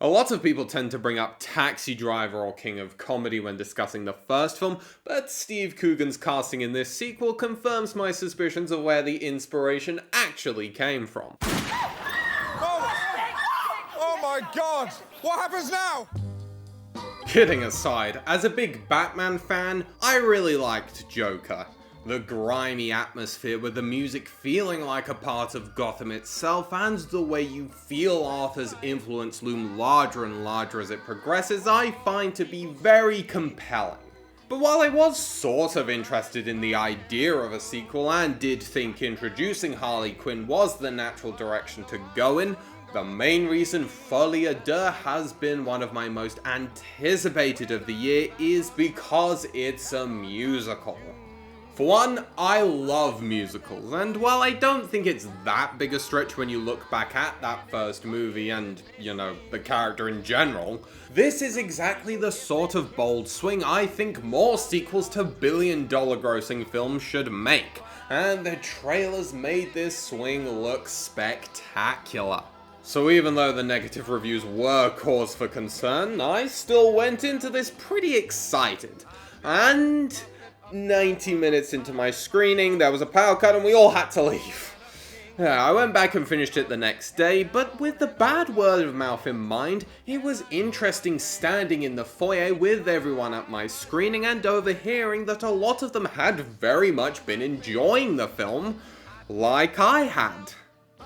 A lot of people tend to bring up Taxi Driver or King of Comedy when discussing the first film, but Steve Coogan's casting in this sequel confirms my suspicions of where the inspiration actually came from. Oh my god! What happens now? Kidding aside, as a big Batman fan, I really liked Joker. The grimy atmosphere with the music feeling like a part of Gotham itself, and the way you feel Arthur's influence loom larger and larger as it progresses, I find to be very compelling. But while I was sort of interested in the idea of a sequel and did think introducing Harley Quinn was the natural direction to go in, the main reason Folie, Deux has been one of my most anticipated of the year is because it's a musical. For one, I love musicals, and while I don't think it's that big a stretch when you look back at that first movie and, the character in general, this is exactly the sort of bold swing I think more sequels to billion-dollar grossing films should make, and the trailers made this swing look spectacular. So even though the negative reviews were cause for concern, I still went into this pretty excited, and 90 minutes into my screening, there was a power cut and we all had to leave. I went back and finished it the next day, but with the bad word of mouth in mind, it was interesting standing in the foyer with everyone at my screening and overhearing that a lot of them had very much been enjoying the film, like I had.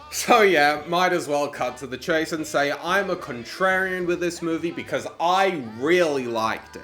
So yeah, might as well cut to the chase and say I'm a contrarian with this movie because I really liked it.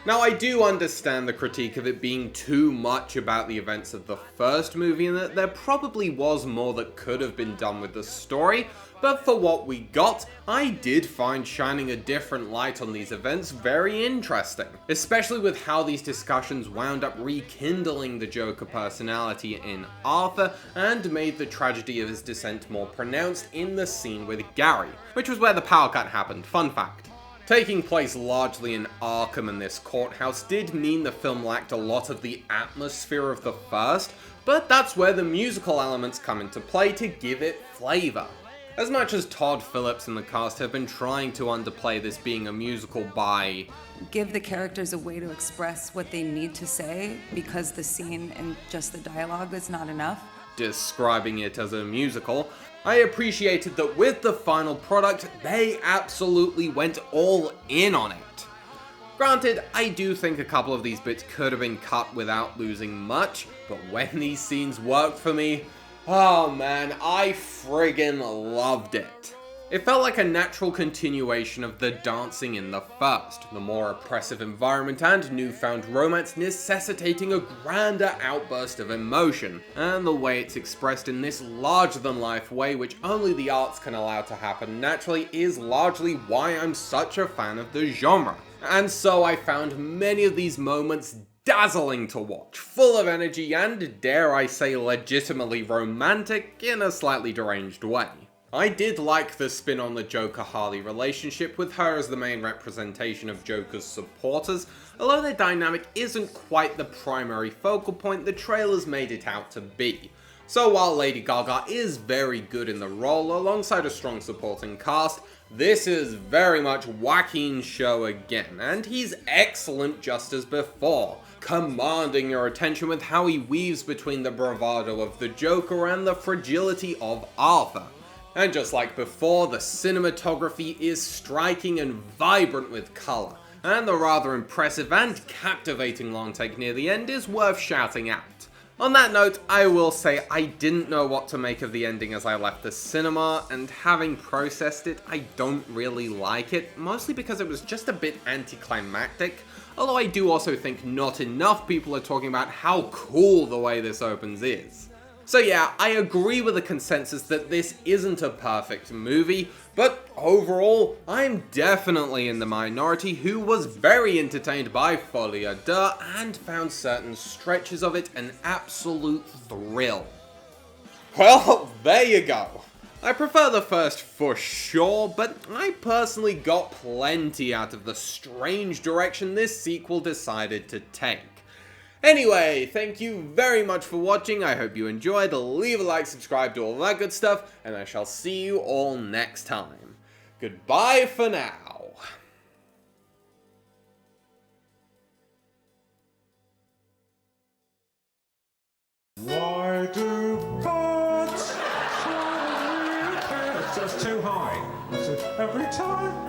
Now, I do understand the critique of it being too much about the events of the first movie and that there probably was more that could have been done with the story, but for what we got, I did find shining a different light on these events very interesting, especially with how these discussions wound up rekindling the Joker personality in Arthur and made the tragedy of his descent more pronounced in the scene with Gary, which was where the power cut happened, fun fact. Taking place largely in Arkham and this courthouse did mean the film lacked a lot of the atmosphere of the first, but that's where the musical elements come into play to give it flavour. As much as Todd Phillips and the cast have been trying to underplay this being a musical by give the characters a way to express what they need to say because the scene and just the dialogue is not enough, describing it as a musical, I appreciated that with the final product, they absolutely went all in on it. Granted, I do think a couple of these bits could have been cut without losing much, but when these scenes worked for me, oh man, I friggin' loved it. It felt like a natural continuation of the dancing in the first, the more oppressive environment and newfound romance necessitating a grander outburst of emotion, and the way it's expressed in this larger-than-life way which only the arts can allow to happen naturally is largely why I'm such a fan of the genre. And so I found many of these moments dazzling to watch, full of energy and, dare I say, legitimately romantic in a slightly deranged way. I did like the spin on the Joker-Harley relationship, with her as the main representation of Joker's supporters. Although their dynamic isn't quite the primary focal point the trailers made it out to be. So while Lady Gaga is very good in the role alongside a strong supporting cast, this is very much Joaquin's show again, and he's excellent just as before, commanding your attention with how he weaves between the bravado of the Joker and the fragility of Arthur. And just like before, the cinematography is striking and vibrant with colour, and the rather impressive and captivating long take near the end is worth shouting out. On that note, I will say I didn't know what to make of the ending as I left the cinema, and having processed it, I don't really like it, mostly because it was just a bit anticlimactic, although I do also think not enough people are talking about how cool the way this opens is. So yeah, I agree with the consensus that this isn't a perfect movie, but overall, I'm definitely in the minority who was very entertained by Folie, Deux and found certain stretches of it an absolute thrill. Well, there you go. I prefer the first for sure, but I personally got plenty out of the strange direction this sequel decided to take. Anyway, thank you very much for watching, I hope you enjoyed, leave a like, subscribe, do all that good stuff, and I shall see you all next time. Goodbye for now. Why do birds fly? It's just too high. Every time,